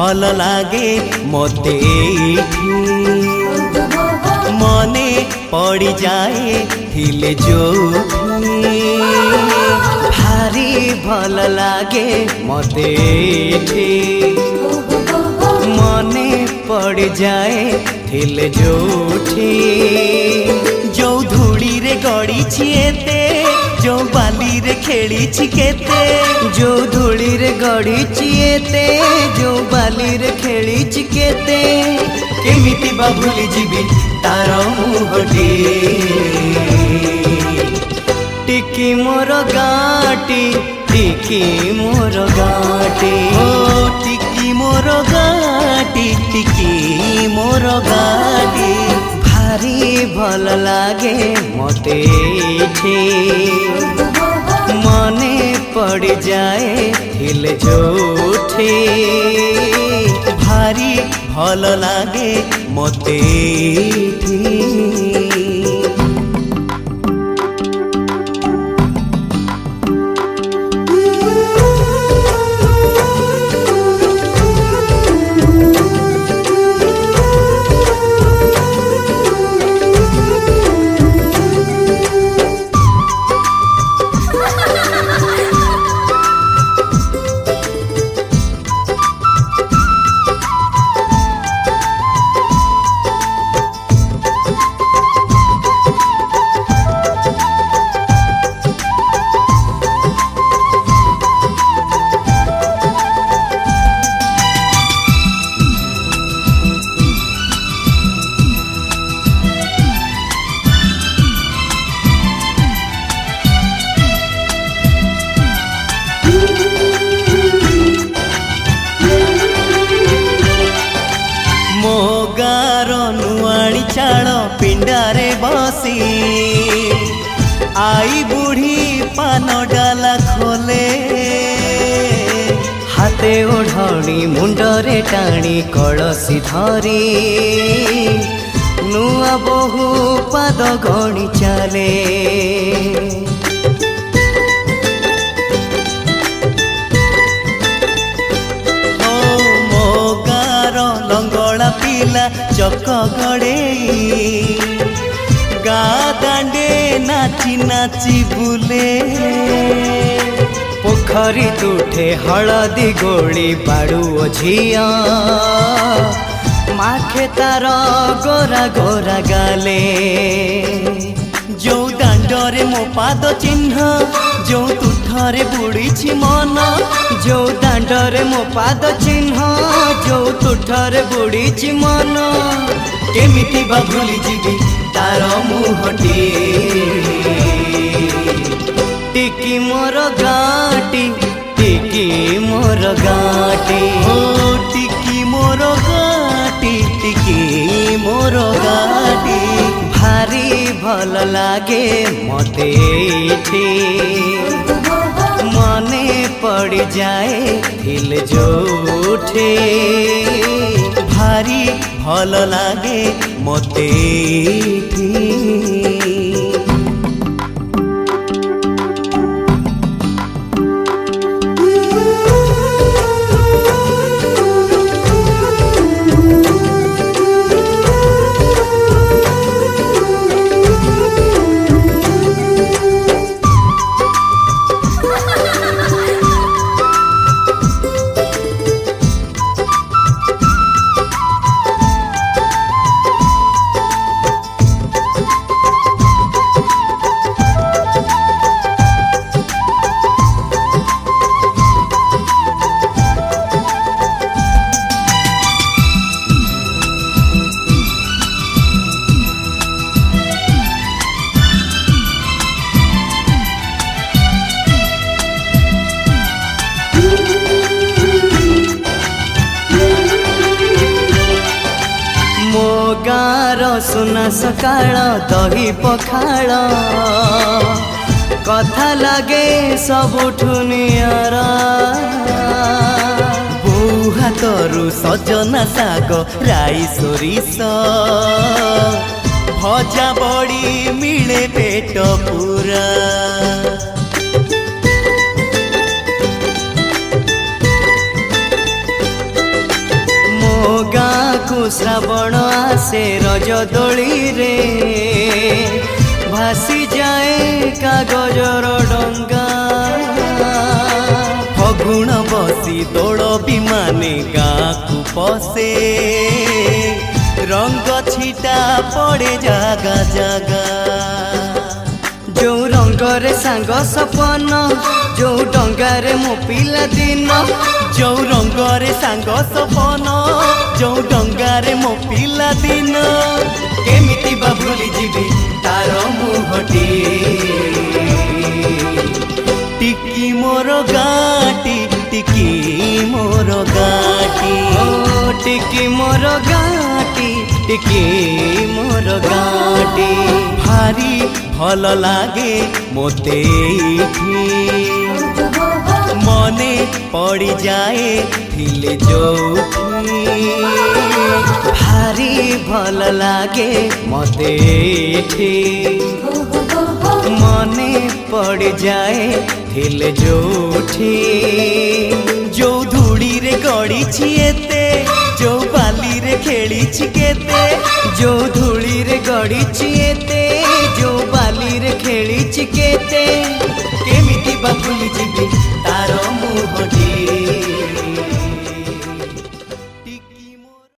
भल लागे मते मने पड़ी जाए हिले जो भारी भल लागे मते मने पड़ जाए हिले जोठी जो धूड़ी रे गड़ी छिएते जो बाली रे खेली छिकेते जो धूड़ी रे गड़ी छिएते जो बाली रे खेली छिकेते केमिति बा भूली जीवी तार मुहटी टिकी मोर गाटी टिकी मोर गाटी ओ टिकी मोर गाटी टिकी मोर गाटी भारी भल लागे मते मने पड़ जाए हिल जोठे भारी भल लागे मते चाल पिंडारे बसी आई बुढ़ी पान डाला खोले हाथे ओढ़णी मुंडरे टाणी कलसी धरी नुआ बहु पाद गणी चले लंगड़ा पिला चक गड़े गा दांडे नाची नाची बुले पोखरी तुठे हलदी गोली बाड़ू झिया माखे तार गोरा गोरा गाले जो दांडरे मो पाद चिन्ह जो तुठरे बुड़ी मन जो दांडरे मो पाद चिन्ह जो तुठरे बुड़ी मन केमिति बा भूली जीवी तार मुहटी टिकी मोर गाटी टिकी मोर गाटी ओ टिकी मोर गाटी टिकी मोर गाटी भारी भल लागे मते मने पड़ जाए हिल जोठे भारी भल लागे मते गाँर सुना सकाळ दही पखाळ कथा लगे सबुठु नियारा बोउ हातरू सजना साग राई सोरिष भजा बड़ी मिले पेट पूरा श्रावण आसे रज दोली रे भासी जाए कागजर डंगा फगुण बसी दौड़ विमाने गाँ को पसे रंग छिटा पड़े जागा जागा जो रंगरे सांग सपन जो डंगारे मो पिला दिन जो रंगरे सांग सपन जो डंगारे मो पिला दिन केमिति बा भूली जीवी तार मुहटी टिकी मोर गाटी टिकी मोर गाटी ओ टिकी मोर गाटी टिकी मोर गाटी भारी भल लागे मोते मने पड़ी जाए थिले जोठी भारी भल लागे मोते मने पड़ जाए थिले जोठी जो धूड़ी रे गड़ी छिएते जो बाली रे खेली छिकेते जो धूड़ी रे गड़ी छिएते जो बाली रे खेली छिकेते केमिति बा भूली जीवी